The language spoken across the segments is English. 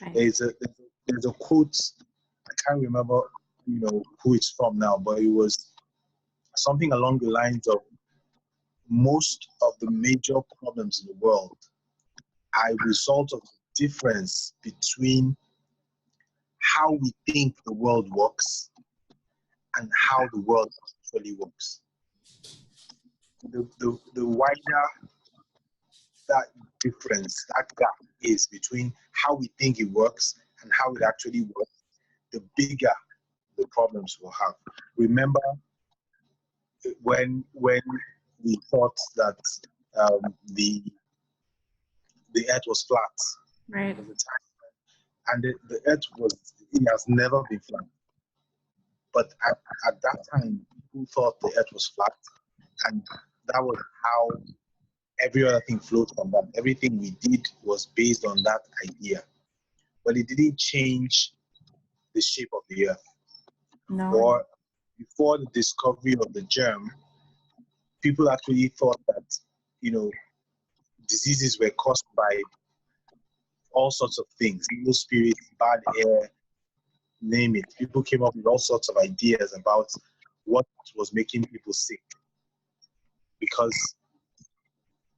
Right. There's a quote, I can't remember, who it's from now, but it was something along the lines of most of the major problems in the world are a result of the difference between how we think the world works and how the world actually works. The wider that difference, that gap is between how we think it works and how it actually works, the bigger the problems we'll have. Remember when we thought that the earth was flat. Right. And the earth it has never been flat. But at that time, people thought the earth was flat, and that was how every other thing flowed from that. Everything we did was based on that idea. But it didn't change the shape of the earth. No. Or before the discovery of the germ, people actually thought that, diseases were caused by all sorts of things, evil spirits, bad air, name it. People came up with all sorts of ideas about what was making people sick because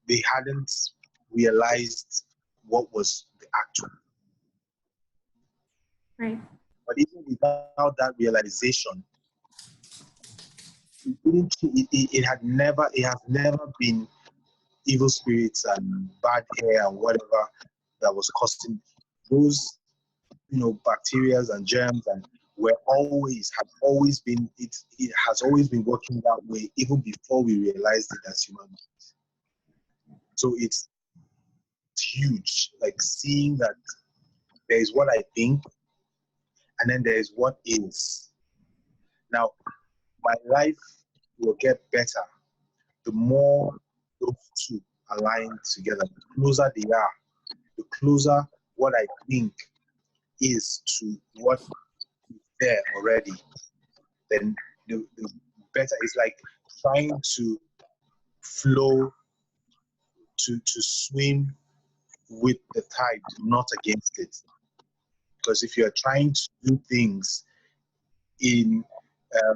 they hadn't realized what was the actual. Right. But even without that realization, it has never been evil spirits and bad air and whatever that was causing those, bacteria and germs, and it has always been working that way even before we realized it as human beings. So it's huge, like seeing that there is what I think and then there is what is. Now, my life will get better the more those two align together. The closer they are, the closer what I think is to what is there already, then the better. It's like trying to flow, to swim with the tide, not against it. Because if you're trying to do things in a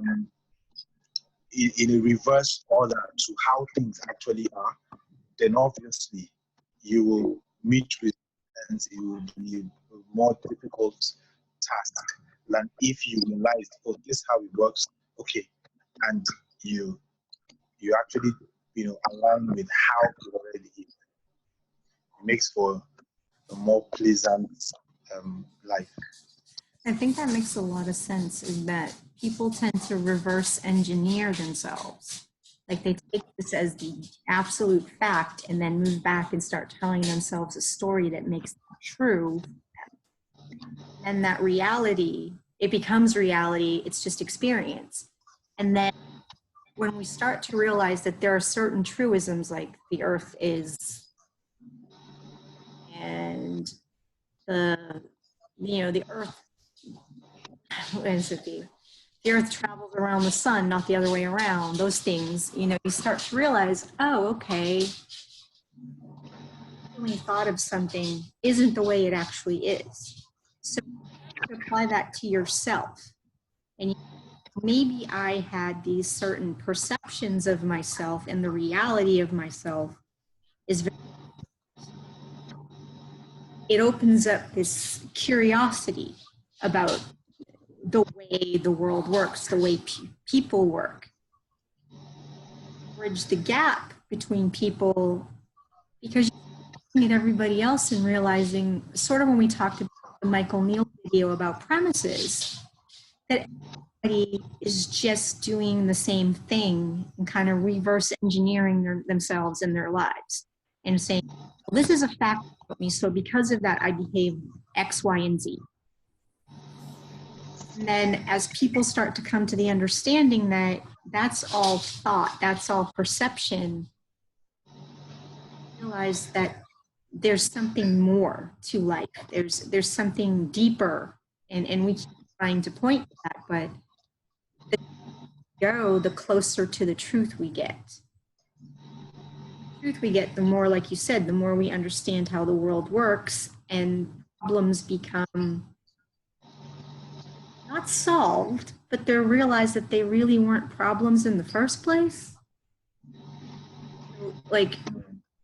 reverse order to how things actually are, then obviously you will meet resistance. It will be a more difficult task than if you realize, oh, this is how it works, okay, and you actually align with how it already is. It makes for a more pleasant life. I think that makes a lot of sense, is that people tend to reverse engineer themselves. Like they take this as the absolute fact and then move back and start telling themselves a story that makes it true. And that reality, it becomes reality, it's just experience. And then when we start to realize that there are certain truisms like the earth is, and the earth, the earth travels around the sun, not the other way around, those things, you start to realize, oh, okay, when you thought of something isn't the way it actually is. So you apply that to yourself. And maybe I had these certain perceptions of myself, and the reality of myself is very, it opens up this curiosity about the way the world works, the way people work. Bridge the gap between people, because you're looking at everybody else and realizing, sort of when we talked about the Michael Neal video about premises, that everybody is just doing the same thing and kind of reverse engineering themselves and their lives and saying, well, this is a fact about me, so because of that I behave X, Y, and Z. And then as people start to come to the understanding that that's all thought, that's all perception, realize that there's something more to life. There's something deeper, and we keep trying to point to that, but the go, the closer to the truth we get. The truth we get, the more, like you said, the more we understand how the world works, and problems become not solved, but they're realized that they really weren't problems in the first place. Like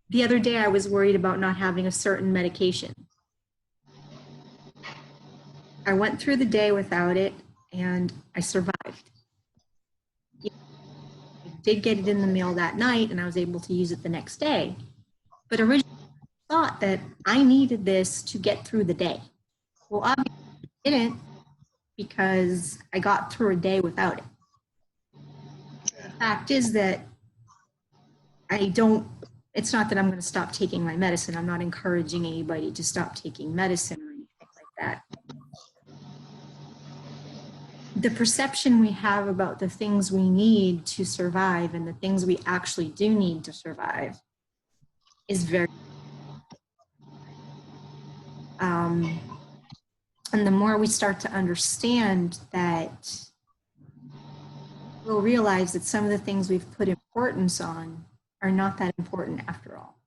the other day, I was worried about not having a certain medication. I went through the day without it and I survived. I did get it in the mail that night and I was able to use it the next day. But originally, I thought that I needed this to get through the day. Well, obviously, I didn't, because I got through a day without it. The fact is that it's not that I'm going to stop taking my medicine. I'm not encouraging anybody to stop taking medicine or anything like that. The perception we have about the things we need to survive and the things we actually do need to survive is very, and the more we start to understand that, we'll realize that some of the things we've put importance on are not that important after all.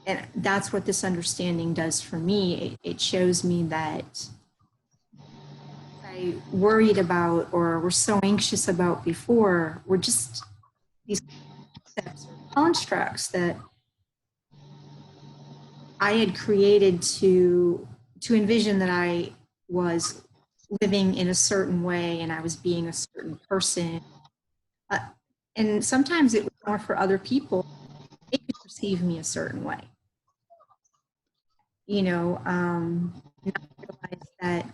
And that's what this understanding does for me. It shows me that I worried about or were so anxious about before were just these concepts or constructs that I had created to envision that I was living in a certain way and I was being a certain person. And sometimes it was more for other people. They could perceive me a certain way. You know, I realized that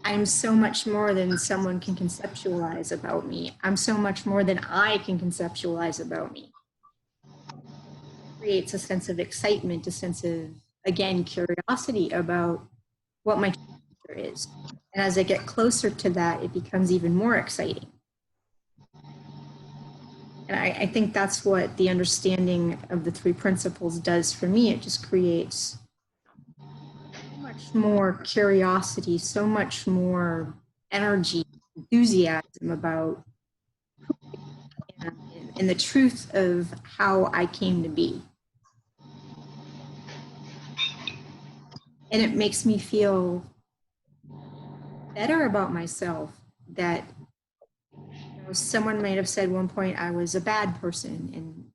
I'm so much more than someone can conceptualize about me. I'm so much more than I can conceptualize about me. It creates a sense of excitement, a sense of, again, curiosity about what my future is. And as I get closer to that, it becomes even more exciting. And I think that's what the understanding of the three principles does for me. It just creates so much more curiosity, so much more energy, enthusiasm about who I am and the truth of how I came to be. And it makes me feel better about myself that someone might have said one point I was a bad person and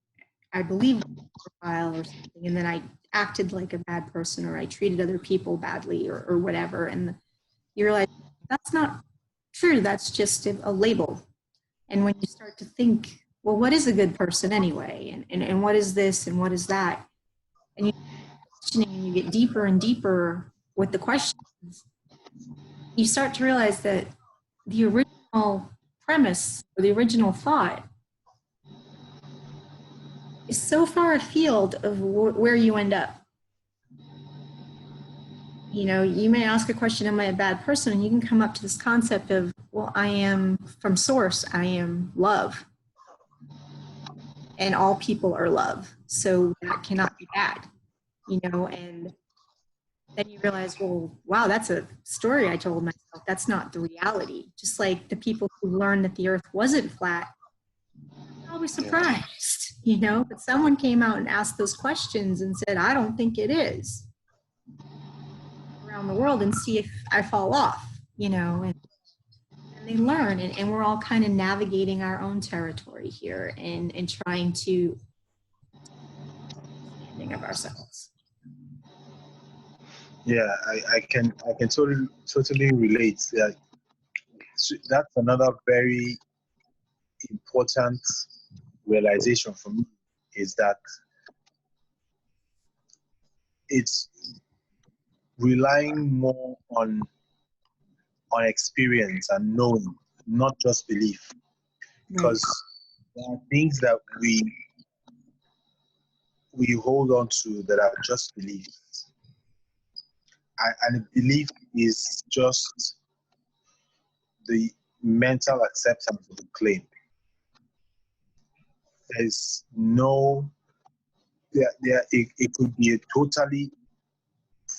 I believed in a while or something, and then I acted like a bad person or I treated other people badly or whatever. And you realize that's not true. That's just a label. And when you start to think, well, what is a good person anyway? And what is this and what is that? And you questioning and you get deeper and deeper with the questions, you start to realize that the original premise or the original thought is so far afield of where you end up. You know, you may ask a question, am I a bad person? And you can come up to this concept of, well, I am from source, I am love. And all people are love. So that cannot be bad, you know, and then you realize, well, wow, that's a story I told myself. That's not the reality. Just like the people who learned that the earth wasn't flat, I was surprised, you know, but someone came out and asked those questions and said, I don't think it is, around the world and see if I fall off, you know, and they learn, and we're all kind of navigating our own territory here and trying to understanding of ourselves. Yeah, I can totally relate. That that's another very important realization for me, is that it's relying more on experience and knowing, not just belief. Because there are things that we hold on to that are just beliefs. And belief is just the mental acceptance of the claim. There's no, it could be a totally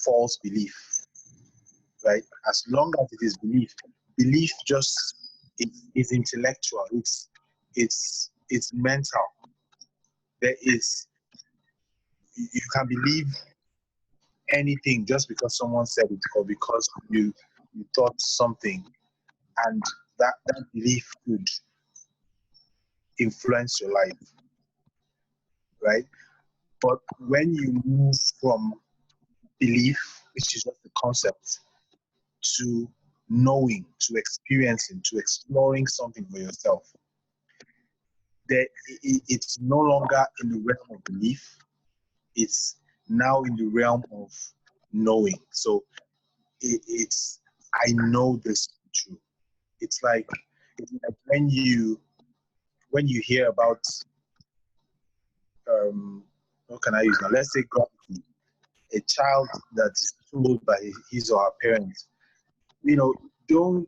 false belief, right? As long as it is belief just is intellectual. It's mental. There is you can believe anything just because someone said it or because you thought something, and that belief could influence your life, right? But when you move from belief, which is just the concept, to knowing, to experiencing, to exploring something for yourself, it's no longer in the realm of belief, it's now in the realm of knowing. So it's I know this to be true. It's like when you hear about what can I use now? Let's say gravity. A child that is told by his or her parents, don't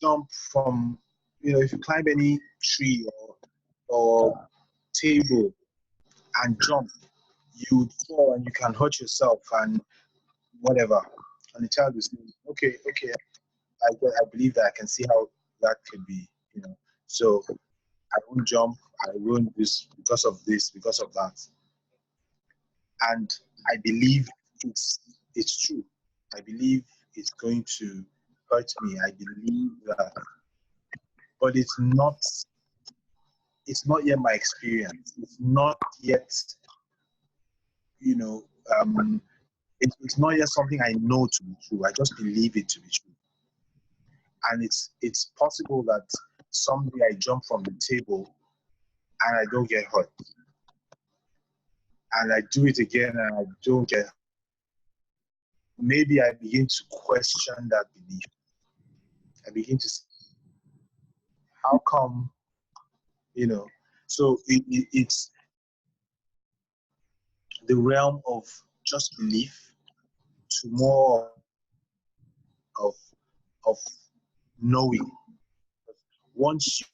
jump from, if you climb any tree or table and jump, you would fall and you can hurt yourself and whatever. And the child will say, okay, I believe that I can see how that could be, So I won't jump, I won't because of this, because of that. And I believe it's true. I believe it's going to hurt me. I believe that, but it's not yet my experience. It's not yet, you know, it's not yet something I know to be true. I just believe it to be true. And it's possible that someday I jump from the table and I don't get hurt. And I do it again and I don't get hurt. Maybe I begin to question that belief. I begin to say, how come, so it's the realm of just belief to more of of knowing. Once you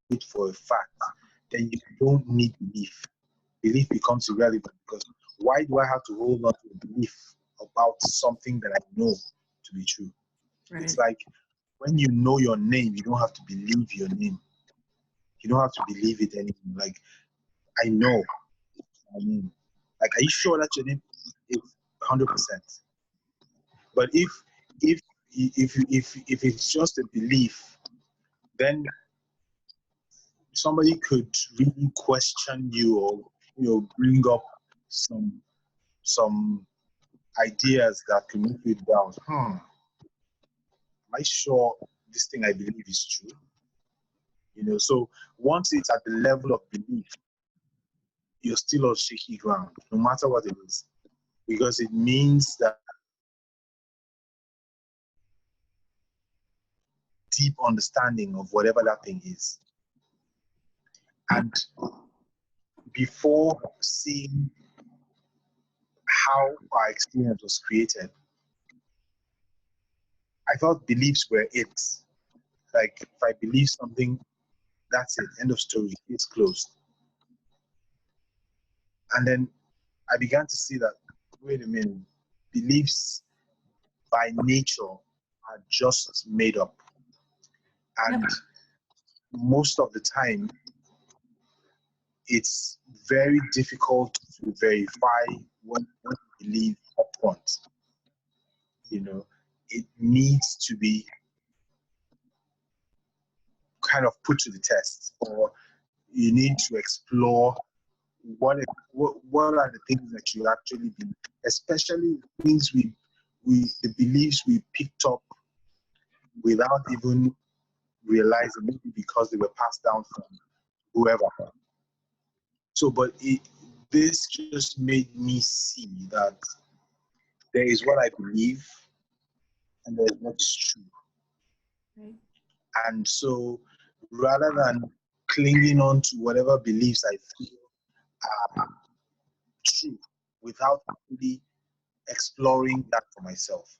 wait for a fact, then you don't need belief. Belief becomes irrelevant because why do I have to hold on to a belief about something that I know to be true? Right. It's like when you know your name, you don't have to believe your name. You don't have to believe it anymore. Like, I know. I mean, like, are you sure that your name is 100%? But if it's just a belief, then somebody could really question you or bring up some ideas that can make you doubt. Am I sure this thing I believe is true? So once it's at the level of belief, you're still on shaky ground, no matter what it is, because it means that deep understanding of whatever that thing is. And before seeing how our experience was created, I thought beliefs were it. Like, if I believe something, that's it, end of story, it's closed. And then I began to see that, wait a minute, beliefs by nature are just made up. And most of the time, it's very difficult to verify what you believe up front. It needs to be kind of put to the test, or you need to explore what are the things that you actually believe, especially things the beliefs we picked up without even realizing, maybe because they were passed down from whoever. So, but this just made me see that there is what I believe and there is what is true. Right. And so, rather than clinging on to whatever beliefs I feel are true without really exploring that for myself.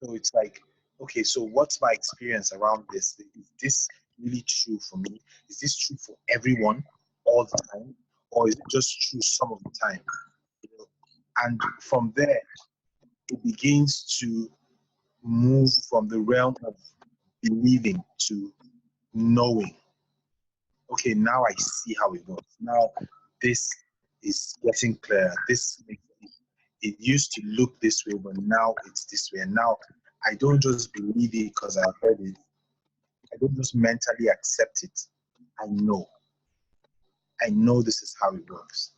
So it's like, okay, so what's my experience around this? Is this really true for me? Is this true for everyone all the time? Or is it just true some of the time? And from there, it begins to move from the realm of believing to knowing. Okay, now I see how it works. Now this is getting clearer. It used to look this way, but now it's this way. And now I don't just believe it because I've heard it. I don't just mentally accept it. I know. I know this is how it works.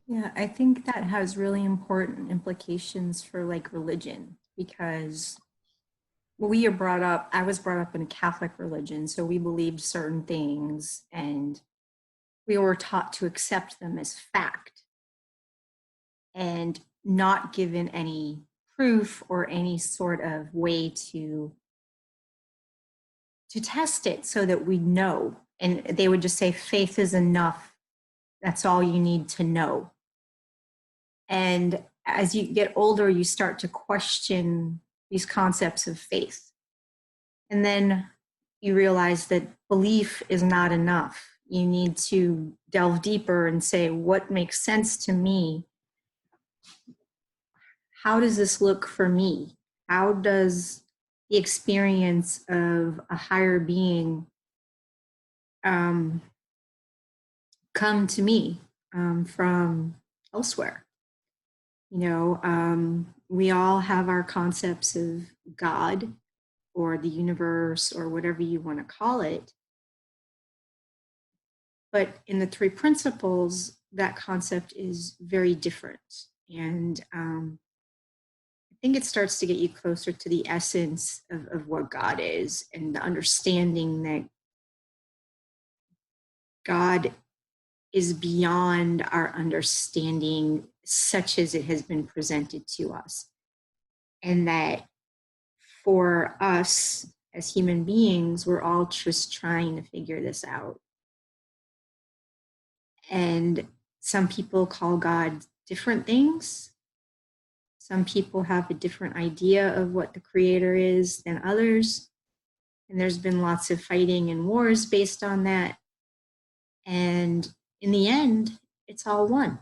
Yeah, I think that has really important implications for like religion because we are brought up, I was brought up in a Catholic religion, so we believed certain things and we were taught to accept them as fact and not given any proof or any sort of way to test it so that we know. And they would just say faith is enough. That's all you need to know. And as you get older, you start to question these concepts of faith. And then you realize that belief is not enough. You need to delve deeper and say, what makes sense to me? How does this look for me? How does the experience of a higher being come to me from elsewhere? You know, we all have our concepts of God or the universe or whatever you want to call it. But in the three principles, that concept is very different. And I think it starts to get you closer to the essence of what God is and the understanding that God is beyond our understanding, such as it has been presented to us. And that for us as human beings, we're all just trying to figure this out. And some people call God different things. Some people have a different idea of what the creator is than others. And there's been lots of fighting and wars based on that. And in the end, it's all one.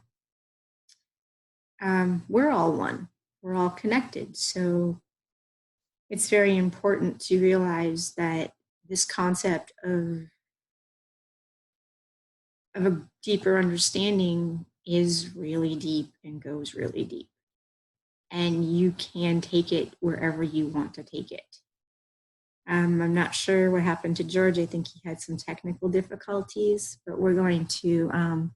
We're all one. We're all connected. So it's very important to realize that this concept of a deeper understanding is really deep and goes really deep. And you can take it wherever you want to take it. I'm not sure what happened to George. I think he had some technical difficulties, but we're going to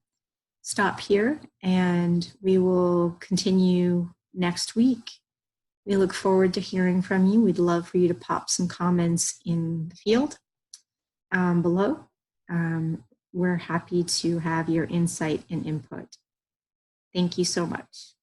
stop here and we will continue next week. We look forward to hearing from you. We'd love for you to pop some comments in the field below. We're happy to have your insight and input. Thank you so much.